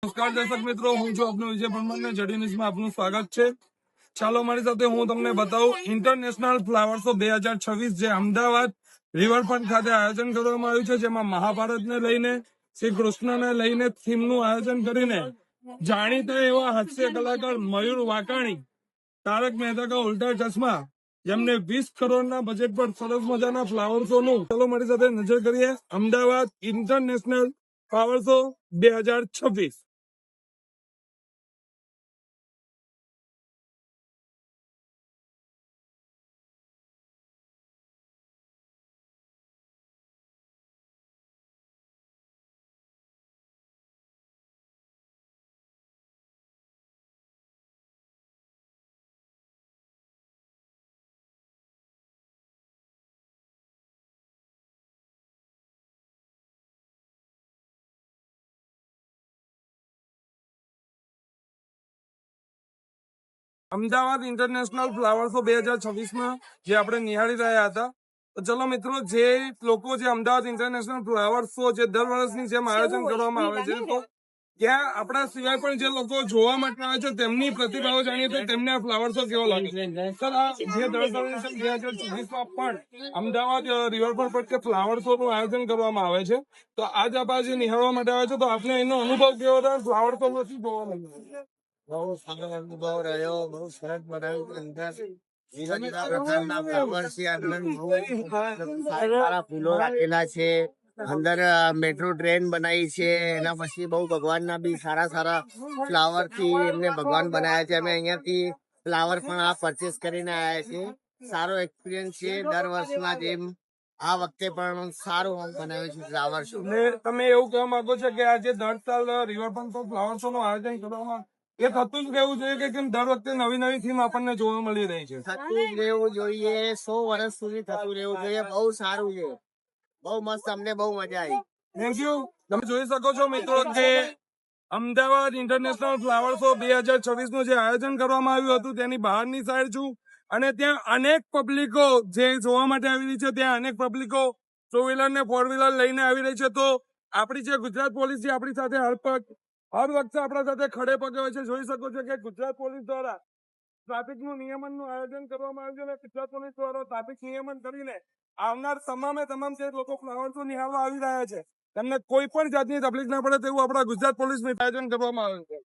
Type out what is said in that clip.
નમસ્કાર દર્શક મિત્રો, હું છું આપનો વિજય પરમાર ને જડી ન્યૂઝમાં આપનું સ્વાગત છે। ચાલો મારી સાથે હું તમને બતાવું ઇન્ટરનેશનલ ફ્લાવર શો 2026 જે અમદાવાદ રિવરફ્રન્ટ ખાતે આયોજન કરવામાં આવ્યું છે, જેમાં મહાભારતને લઈને શ્રી કૃષ્ણને લઈને થીમનું આયોજન કરીને જાણીતા એવા હાસ્ય કલાકાર મયુર વાકાણી, તારક મહેતા કા ઉલ્ટા ચશ્મા, જેમને 20 કરોડના બજેટ પર સરસ મજાના ફ્લાવર શો નું ચાલો મારી સાથે નજર કરીએ। Ahmedabad international flower show 2026। Ahmedabad international flower show 2026માં જે આપણે નિહાળી રહ્યા હતા, તો ચલો મિત્રો, જે લોકો જે અમદાવાદ ઇન્ટરનેશનલ ફ્લાવર શો જે દર વર્ષની જેમ આયોજન કરવામાં આવે છે, તો ત્યાં આપણા સિવાય પણ જે લોકો જોવા માટે આવે છે તેમની પ્રતિભાઓ જાણીએ તો તેમને આ ફ્લાવર શો કેવો લાગે છે। સર, આ જે દર વર્ષની જેમ 2026માં પણ અમદાવાદ રિવરફ્રન્ટ પર કે ફ્લાવર શો નું આયોજન કરવામાં આવે છે, તો આજ આપ આજે નિહાળવા માટે આવે છે, તો આપને એનો અનુભવ કેવો રહ્યો? ફ્લાવર શો માં શું જોવા મળ્યું? બહુ સારો અનુભવ રહ્યો, બહુ સરસ બનાવ્યું। અંદર જુદા જુદા પ્રકારના ફ્લાવર છે, અંદર બહુ સારા ફૂલો રાખેલા છે, અંદર મેટ્રો ટ્રેન બનાવી છે, એના પછી બહુ ભગવાનના બી સારા સારા ફ્લાવર થી એમને ભગવાન બનાવ્યા છે। અમે અહીંયાથી ફ્લાવર પણ આ પરચેસ કરીને આવ્યા છે। સારો એક્સપિરિયન્સ છે, દર વર્ષમાં જેમ આ વખતે પણ સારું બનાવ્યું છે ફ્લાવર શો। તમે એવું કહેવા માંગો છો કે આજે દર સાલ રિવરફ્રન્ટ પર ફ્લાવર શો નું આયોજન કરવામાં એ થતું જ રહેવું જોઈએ કે કેમ દર વખતે નવી નવી થીમ આપણને જોવા મળી રહી છે? થતું જ રહેવું જોઈએ, 100 વર્ષ સુધી થતું રહેવું જોઈએ। બહુ સારું છે, બહુ મસ્ત, અમને બહુ મજા આવી। Thank you. તમે જોઈ શકો છો મિત્રો કે અમદાવાદ ઇન્ટરનેશનલ ફ્લાવર શો 2026 નું જે આયોજન કરવામાં આવ્યું હતું તેની બહારની સાઈડ છું, અને ત્યાં અનેક પબ્લિકો જે જોવા માટે આવી રહી છે, ત્યાં અનેક પબ્લિકો ટુ વ્હીલર ને ફોર વ્હીલર લઈને આવી રહી છે। તો આપણી જે ગુજરાત પોલીસ છે આપણી સાથે હર વખતે આપણા સાથે ખડે પગે હોય છે। જોઈ શકો છો કે ગુજરાત પોલીસ દ્વારા ટ્રાફિકનું નિયમનનું આયોજન કરવામાં આવ્યું છે, અને ગુજરાત પોલીસ દ્વારા ટ્રાફિક નિયમન કરીને આવનાર તમામ જે લોકો ફ્લાવર શો નિહાળવા આવી રહ્યા છે તેમને કોઈ પણ જાતની તકલીફ ના પડે તેવું આપણા ગુજરાત પોલીસ આયોજન કરવામાં આવ્યું છે।